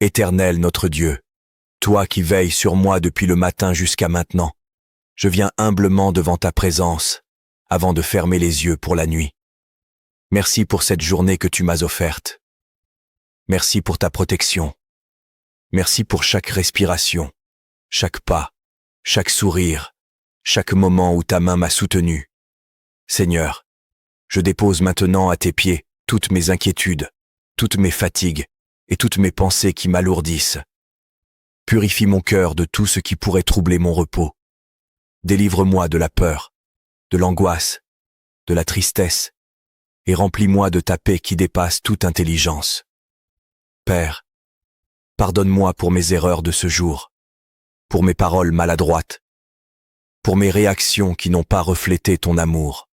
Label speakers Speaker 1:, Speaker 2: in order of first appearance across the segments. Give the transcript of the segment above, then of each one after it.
Speaker 1: Éternel notre Dieu, toi qui veilles sur moi depuis le matin jusqu'à maintenant, je viens humblement devant ta présence, avant de fermer les yeux pour la nuit. Merci pour cette journée que tu m'as offerte. Merci pour ta protection. Merci pour chaque respiration, chaque pas, chaque sourire, chaque moment où ta main m'a soutenu. Seigneur, je dépose maintenant à tes pieds toutes mes inquiétudes, toutes mes fatigues et toutes mes pensées qui m'alourdissent. Purifie mon cœur de tout ce qui pourrait troubler mon repos. Délivre-moi de la peur, de l'angoisse, de la tristesse, et remplis-moi de ta paix qui dépasse toute intelligence. Père, pardonne-moi pour mes erreurs de ce jour, pour mes paroles maladroites, pour mes réactions qui n'ont pas reflété ton amour.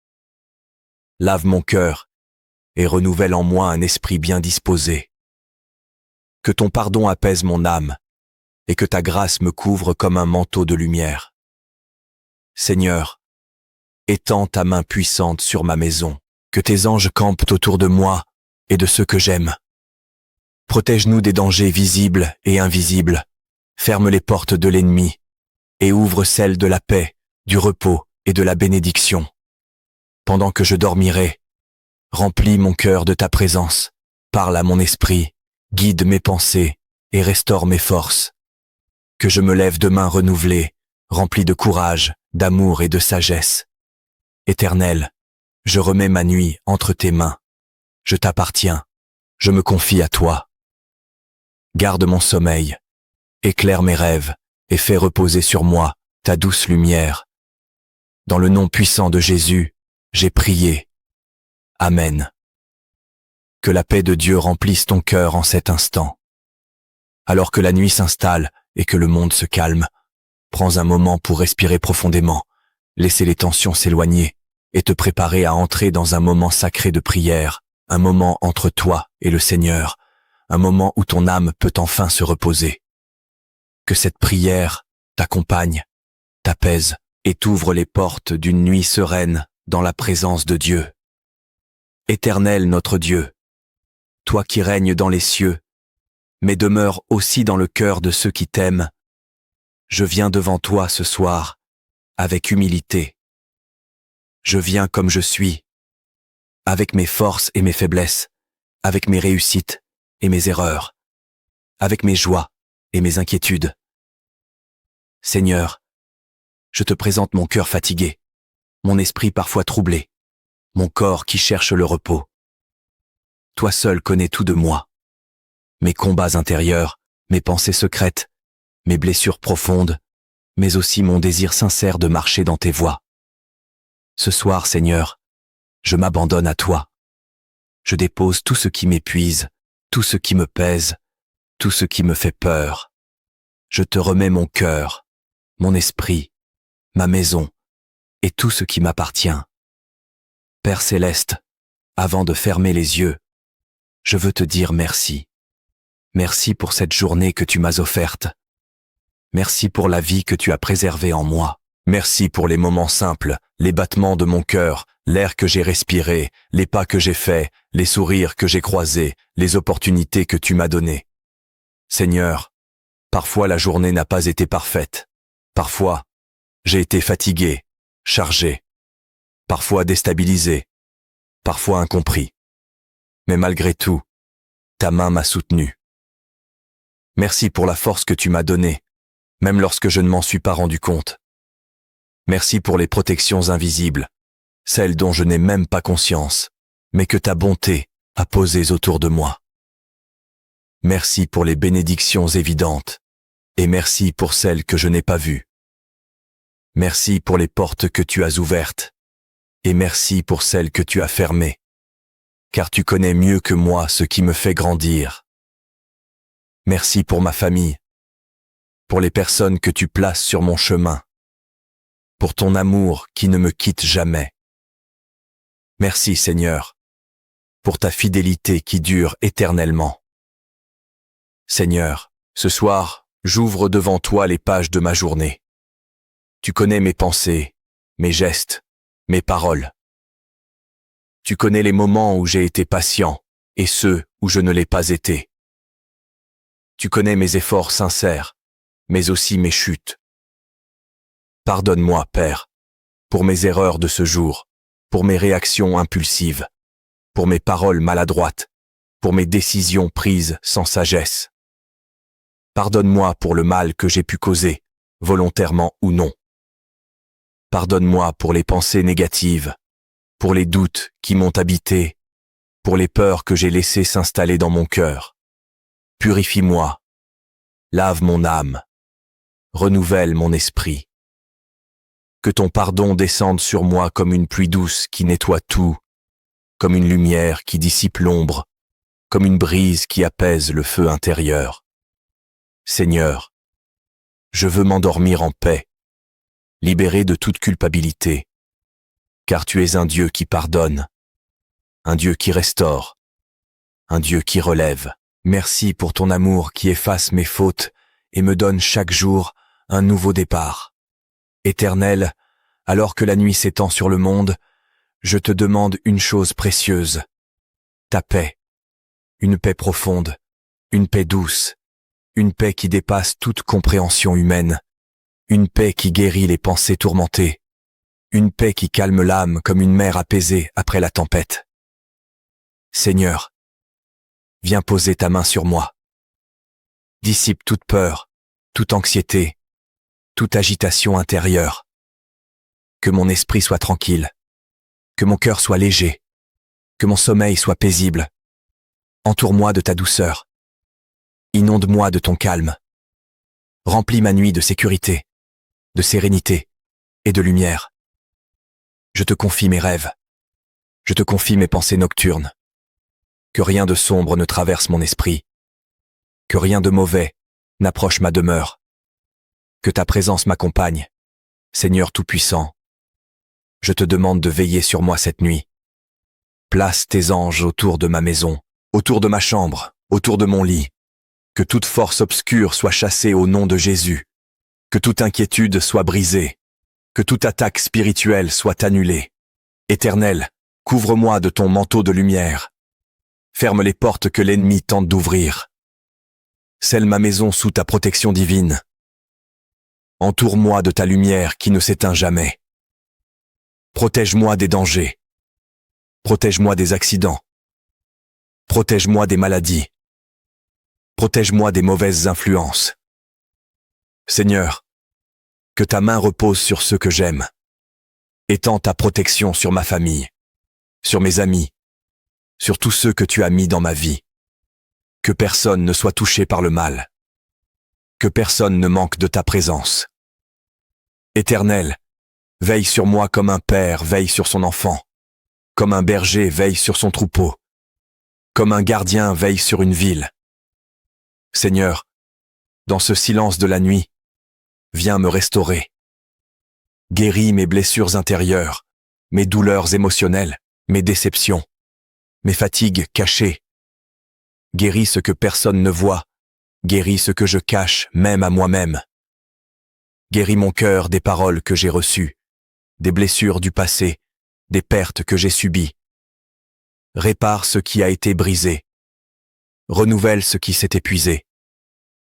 Speaker 1: Lave mon cœur et renouvelle en moi un esprit bien disposé. Que ton pardon apaise mon âme et que ta grâce me couvre comme un manteau de lumière. Seigneur, étends ta main puissante sur ma maison, que tes anges campent autour de moi et de ceux que j'aime. Protège-nous des dangers visibles et invisibles, ferme les portes de l'ennemi et ouvre celles de la paix, du repos et de la bénédiction. Pendant que je dormirai, remplis mon cœur de ta présence, parle à mon esprit, guide mes pensées et restaure mes forces. Que je me lève demain renouvelé, rempli de courage, d'amour et de sagesse. Éternel, je remets ma nuit entre tes mains. Je t'appartiens, je me confie à toi. Garde mon sommeil, éclaire mes rêves et fais reposer sur moi ta douce lumière. Dans le nom puissant de Jésus, j'ai prié. Amen. Que la paix de Dieu remplisse ton cœur en cet instant. Alors que la nuit s'installe et que le monde se calme, prends un moment pour respirer profondément, laisser les tensions s'éloigner et te préparer à entrer dans un moment sacré de prière, un moment entre toi et le Seigneur, un moment où ton âme peut enfin se reposer. Que cette prière t'accompagne, t'apaise et t'ouvre les portes d'une nuit sereine dans la présence de Dieu. Éternel notre Dieu, toi qui règnes dans les cieux, mais demeures aussi dans le cœur de ceux qui t'aiment, je viens devant toi ce soir, avec humilité. Je viens comme je suis, avec mes forces et mes faiblesses, avec mes réussites et mes erreurs, avec mes joies et mes inquiétudes. Seigneur, je te présente mon cœur fatigué, mon esprit parfois troublé, mon corps qui cherche le repos. Toi seul connais tout de moi, mes combats intérieurs, mes pensées secrètes, mes blessures profondes, mais aussi mon désir sincère de marcher dans tes voies. Ce soir, Seigneur, je m'abandonne à toi. Je dépose tout ce qui m'épuise, tout ce qui me pèse, tout ce qui me fait peur. Je te remets mon cœur, mon esprit, ma maison et tout ce qui m'appartient. Père céleste, avant de fermer les yeux, je veux te dire merci. Merci pour cette journée que tu m'as offerte. Merci pour la vie que tu as préservée en moi. Merci pour les moments simples, les battements de mon cœur, l'air que j'ai respiré, les pas que j'ai faits, les sourires que j'ai croisés, les opportunités que tu m'as données. Seigneur, parfois la journée n'a pas été parfaite. Parfois, j'ai été fatigué, chargé. Parfois déstabilisé. Parfois incompris. Mais malgré tout, ta main m'a soutenu. Merci pour la force que tu m'as donnée, même lorsque je ne m'en suis pas rendu compte. Merci pour les protections invisibles, celles dont je n'ai même pas conscience, mais que ta bonté a posées autour de moi. Merci pour les bénédictions évidentes, et merci pour celles que je n'ai pas vues. Merci pour les portes que tu as ouvertes, et merci pour celles que tu as fermées, car tu connais mieux que moi ce qui me fait grandir. Merci pour ma famille, pour les personnes que tu places sur mon chemin, pour ton amour qui ne me quitte jamais. Merci Seigneur, pour ta fidélité qui dure éternellement. Seigneur, ce soir, j'ouvre devant toi les pages de ma journée. Tu connais mes pensées, mes gestes, mes paroles. Tu connais les moments où j'ai été patient et ceux où je ne l'ai pas été. Tu connais mes efforts sincères, mais aussi mes chutes. Pardonne-moi, Père, pour mes erreurs de ce jour, pour mes réactions impulsives, pour mes paroles maladroites, pour mes décisions prises sans sagesse. Pardonne-moi pour le mal que j'ai pu causer, volontairement ou non. Pardonne-moi pour les pensées négatives, pour les doutes qui m'ont habité, pour les peurs que j'ai laissées s'installer dans mon cœur. Purifie-moi, lave mon âme, renouvelle mon esprit. Que ton pardon descende sur moi comme une pluie douce qui nettoie tout, comme une lumière qui dissipe l'ombre, comme une brise qui apaise le feu intérieur. Seigneur, je veux m'endormir en paix, libéré de toute culpabilité, car tu es un Dieu qui pardonne, un Dieu qui restaure, un Dieu qui relève. Merci pour ton amour qui efface mes fautes et me donne chaque jour un nouveau départ. Éternel, alors que la nuit s'étend sur le monde, je te demande une chose précieuse, ta paix, une paix profonde, une paix douce, une paix qui dépasse toute compréhension humaine, une paix qui guérit les pensées tourmentées, une paix qui calme l'âme comme une mer apaisée après la tempête. Seigneur, viens poser ta main sur moi. Dissipe toute peur, toute anxiété, toute agitation intérieure. Que mon esprit soit tranquille, que mon cœur soit léger, que mon sommeil soit paisible. Entoure-moi de ta douceur. Inonde-moi de ton calme. Remplis ma nuit de sécurité, de sérénité et de lumière. Je te confie mes rêves. Je te confie mes pensées nocturnes. Que rien de sombre ne traverse mon esprit. Que rien de mauvais n'approche ma demeure. Que ta présence m'accompagne, Seigneur Tout-Puissant. Je te demande de veiller sur moi cette nuit. Place tes anges autour de ma maison, autour de ma chambre, autour de mon lit. Que toute force obscure soit chassée au nom de Jésus. Que toute inquiétude soit brisée. Que toute attaque spirituelle soit annulée. Éternel, couvre-moi de ton manteau de lumière. Ferme les portes que l'ennemi tente d'ouvrir. Scelle ma maison sous ta protection divine. Entoure-moi de ta lumière qui ne s'éteint jamais. Protège-moi des dangers. Protège-moi des accidents. Protège-moi des maladies. Protège-moi des mauvaises influences. Seigneur, que ta main repose sur ceux que j'aime. Étends ta protection sur ma famille, sur mes amis, sur tous ceux que tu as mis dans ma vie. Que personne ne soit touché par le mal. Que personne ne manque de ta présence. Éternel, veille sur moi comme un père veille sur son enfant, comme un berger veille sur son troupeau, comme un gardien veille sur une ville. Seigneur, dans ce silence de la nuit, viens me restaurer. Guéris mes blessures intérieures, mes douleurs émotionnelles, mes déceptions, mes fatigues cachées. Guéris ce que personne ne voit, guéris ce que je cache même à moi-même. Guéris mon cœur des paroles que j'ai reçues, des blessures du passé, des pertes que j'ai subies. Répare ce qui a été brisé. Renouvelle ce qui s'est épuisé.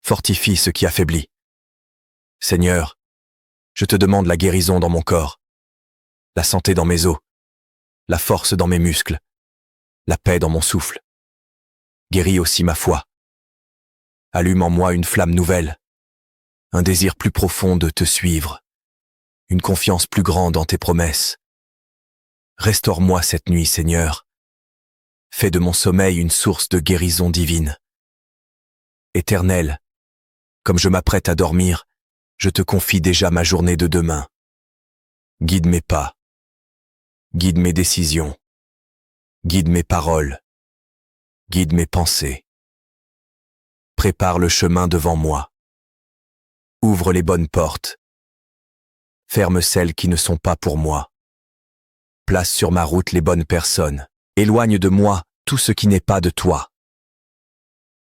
Speaker 1: Fortifie ce qui affaiblit. Seigneur, je te demande la guérison dans mon corps, la santé dans mes os, la force dans mes muscles, la paix dans mon souffle. Guéris aussi ma foi. Allume en moi une flamme nouvelle, un désir plus profond de te suivre, une confiance plus grande en tes promesses. Restaure-moi cette nuit, Seigneur. Fais de mon sommeil une source de guérison divine. Éternel, comme je m'apprête à dormir, je te confie déjà ma journée de demain. Guide mes pas. Guide mes décisions. Guide mes paroles. Guide mes pensées. Prépare le chemin devant moi. Ouvre les bonnes portes. Ferme celles qui ne sont pas pour moi. Place sur ma route les bonnes personnes. Éloigne de moi tout ce qui n'est pas de toi.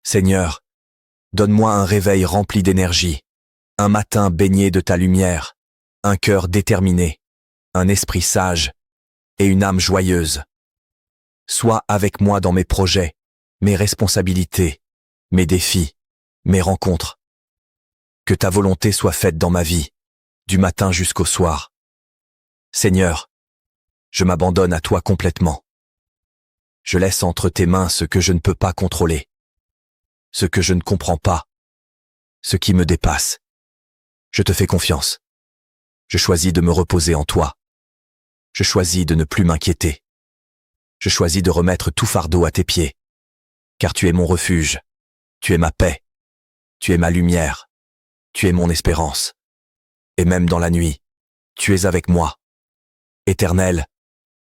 Speaker 1: Seigneur, donne-moi un réveil rempli d'énergie, un matin baigné de ta lumière, un cœur déterminé, un esprit sage et une âme joyeuse. Sois avec moi dans mes projets, mes responsabilités, mes défis, mes rencontres. Que ta volonté soit faite dans ma vie, du matin jusqu'au soir. Seigneur, je m'abandonne à toi complètement. Je laisse entre tes mains ce que je ne peux pas contrôler, ce que je ne comprends pas, ce qui me dépasse. Je te fais confiance. Je choisis de me reposer en toi. Je choisis de ne plus m'inquiéter. Je choisis de remettre tout fardeau à tes pieds. Car tu es mon refuge, tu es ma paix, tu es ma lumière, tu es mon espérance. Et même dans la nuit, tu es avec moi. Éternel,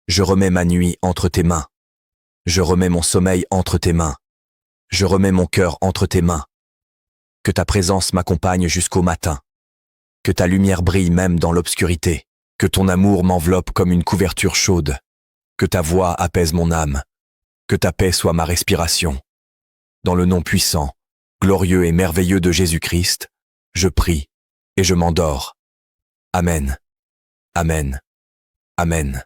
Speaker 1: je remets ma nuit entre tes mains. Je remets mon sommeil entre tes mains. Je remets mon cœur entre tes mains. Que ta présence m'accompagne jusqu'au matin. Que ta lumière brille même dans l'obscurité. Que ton amour m'enveloppe comme une couverture chaude. Que ta voix apaise mon âme. Que ta paix soit ma respiration. Dans le nom puissant, glorieux et merveilleux de Jésus-Christ, je prie et je m'endors. Amen. Amen. Amen.